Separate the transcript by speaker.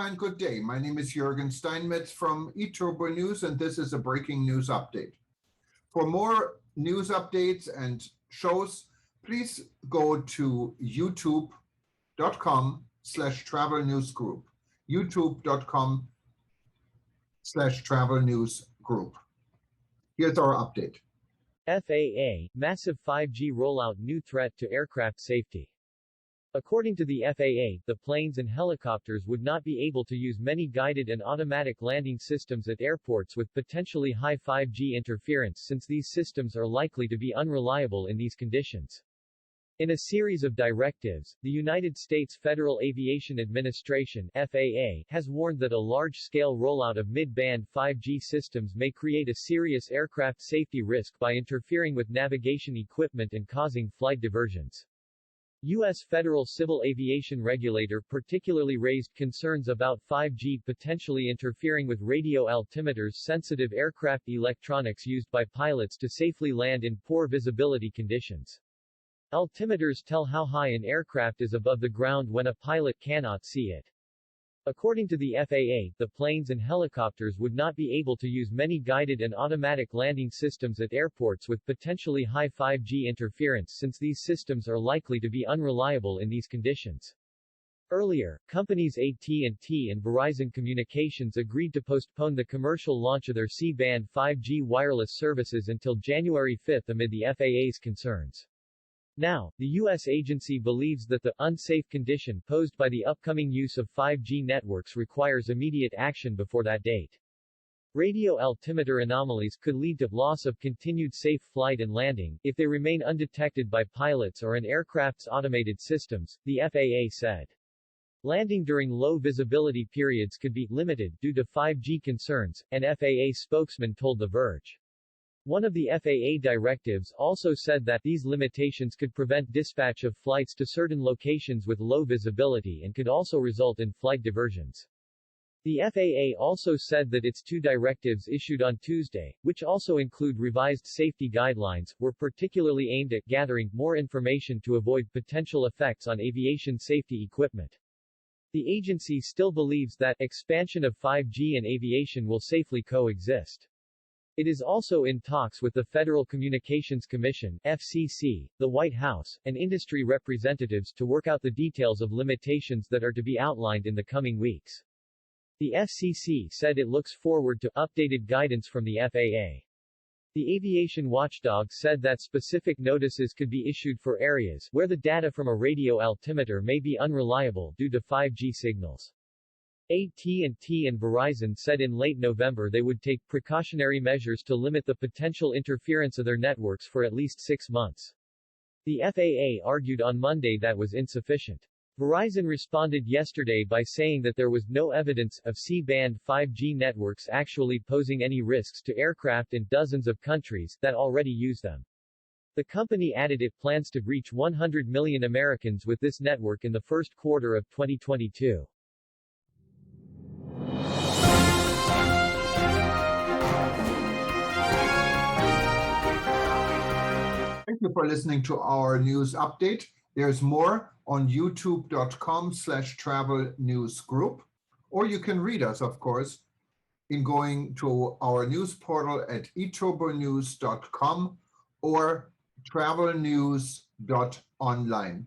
Speaker 1: and good day. My name is Jürgen Steinmetz from eTurboNews, and this is a breaking news update. For more news updates and shows, please go to youtube.com/travel news group. youtube.com/travel news group. Here's our update.
Speaker 2: FAA Massive 5G rollout new threat to aircraft safety. According to the FAA, the planes and helicopters would not be able to use many guided and automatic landing systems at airports with potentially high 5G interference since these systems are likely to be unreliable in these conditions. In a series of directives, the United States Federal Aviation Administration (FAA) has warned that a large-scale rollout of mid-band 5G systems may create a serious aircraft safety risk by interfering with navigation equipment and causing flight diversions. U.S. Federal Civil Aviation Regulator particularly raised concerns about 5G potentially interfering with radio altimeters sensitive aircraft electronics used by pilots to safely land in poor visibility conditions. Altimeters tell how high an aircraft is above the ground when a pilot cannot see it. According to the FAA, the planes and helicopters would not be able to use many guided and automatic landing systems at airports with potentially high 5G interference since these systems are likely to be unreliable in these conditions. Earlier, companies AT&T and Verizon Communications agreed to postpone the commercial launch of their C-band 5G wireless services until January 5 amid the FAA's concerns. Now, the U.S. agency believes that the unsafe condition posed by the upcoming use of 5G networks requires immediate action before that date. Radio altimeter anomalies could lead to loss of continued safe flight and landing if they remain undetected by pilots or an aircraft's automated systems, the FAA said. Landing during low visibility periods could be limited due to 5G concerns, an FAA spokesman told The Verge. One of the FAA directives also said that these limitations could prevent dispatch of flights to certain locations with low visibility and could also result in flight diversions. The FAA also said that its two directives issued on Tuesday, which also include revised safety guidelines, were particularly aimed at gathering more information to avoid potential effects on aviation safety equipment. The agency still believes that expansion of 5G and aviation will safely coexist. It is also in talks with the Federal Communications Commission (FCC), the White House, and industry representatives to work out the details of limitations that are to be outlined in the coming weeks. The FCC said it looks forward to updated guidance from the FAA. The aviation watchdog said that specific notices could be issued for areas where the data from a radio altimeter may be unreliable due to 5G signals. AT&T and Verizon said in late November they would take precautionary measures to limit the potential interference of their networks for at least 6 months. The FAA argued on Monday that was insufficient. Verizon responded yesterday by saying that there was no evidence of C-band 5G networks actually posing any risks to aircraft in dozens of countries that already use them. The company added it plans to reach 100 million Americans with this network in the first quarter of 2022.
Speaker 1: Thank you for listening to our news update. There's more on youtube.com/travel news group, or you can read us, of course, in going to our news portal at eTurboNews.com or travelnews.online.